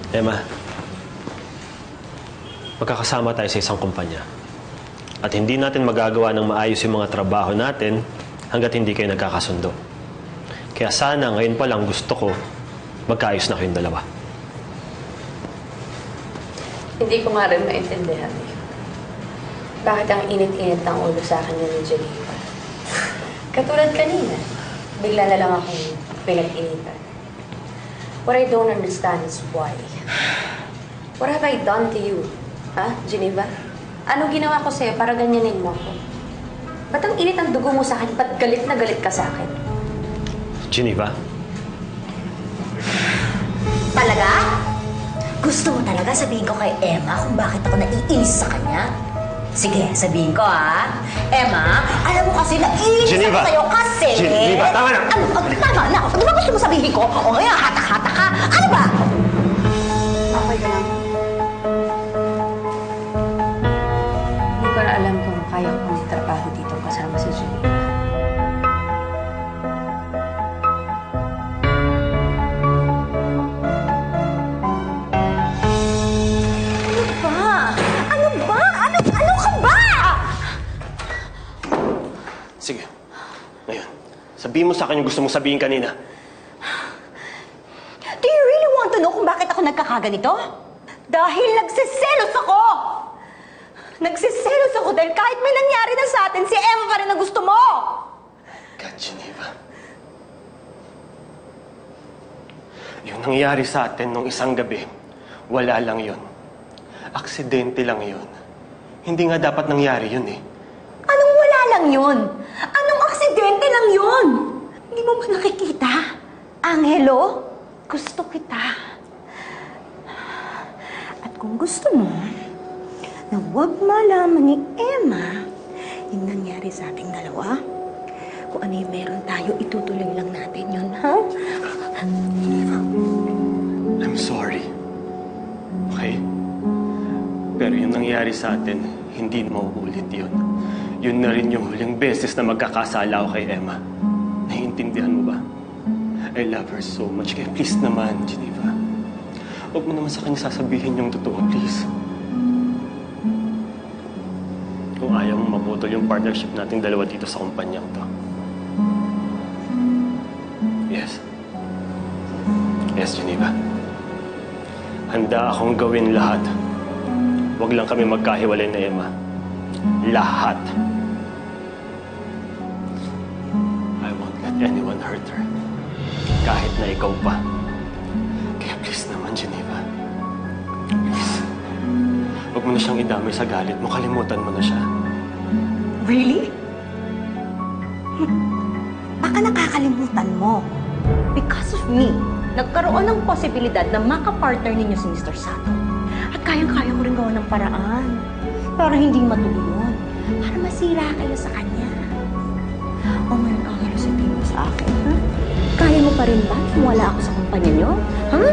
Emma, magkakasama tayo sa isang kumpanya. At hindi natin magagawa ng maayos yung mga trabaho natin hanggat hindi kayo nagkakasundo. Kaya sana ngayon pa lang gusto ko magkaayos na kayong dalawa. Hindi ko nga rin maintindihan eh. Bakit ang init-init ng ulo sa akin ni Geneva? Katulad kanina, bigla na lang akong pinag-initan. What I don't understand is why. What have I done to you? Ha, Geneva? Anong ginawa ko sa'yo para ganyanin mo ako? Ba't ang init ang dugo mo sa akin? Ba't galit na galit ka sa akin? Geneva? Talaga? Gusto mo talaga sabihin ko kay Emma kung bakit ako naiinis sa kanya? Sige, sabihin ko Emma, alam mo kasi naiinis ako sa'yo kasi... Geneva, tama na! Ano? Tama na! Di ba gusto mo sabihin ko? O ngayon, hatak-hatak ka! Ano ba? Okay ka lang. Hindi ko na alam kung kaya ko magtrabaho dito kasama si Geneva. Sige. Ngayon, sabihin mo sa akin yung gusto mong sabihin kanina. Do you really want to know kung bakit ako nagkakaganito? Dahil nagsiselos ako! Nagsiselos ako dahil kahit may nangyari na sa atin, si Emma pa rin ang gusto mo! God, Geneva. Yung nangyari sa atin nung isang gabi, wala lang yun. Aksidente lang yun. Hindi nga dapat nangyari yun eh. Anong wala lang yun? Anong aksidente lang yun? Hindi mo ba nakikita? Angelo, gusto kita. At kung gusto mo, na huwag malaman ni Emma yung nangyari sa ating dalawa, kung ano yung meron tayo, itutuloy lang natin yun, ha? Geneva, I'm sorry. Okay? Pero yung nangyari sa atin, hindi mauulit yun. Yun na rin yung huling beses na magkakasala ako kay Emma. Naiintindihan mo ba? I love her so much. Kaya please naman, Geneva. Huwag mo naman sa kanya sasabihin yung totoo, please. Kung ayaw mong maputol yung partnership nating dalawa dito sa kumpanyang to. Yes. Yes, Geneva. Handa akong gawin lahat. Huwag lang kami magkahiwalay na Emma. Lahat. I won't let anyone hurt her. Kahit na ikaw pa. Kaya please naman, Geneva. Please. Huwag mo na siyang idamay sa galit mo. Kalimutan mo na siya. Really? Baka nakakalimutan mo. Because of me, nagkaroon ng posibilidad na makapartner ninyo si Mr. Sato. At kayang-kaya ko rin gawa ng paraan para hindi matuloy yun. Para masira kayo sa kanya. O ngayon, Angelo, sabihin mo sa akin, ha? Kaya mo pa rin ba kung wala ako sa kumpanya nyo? Ha?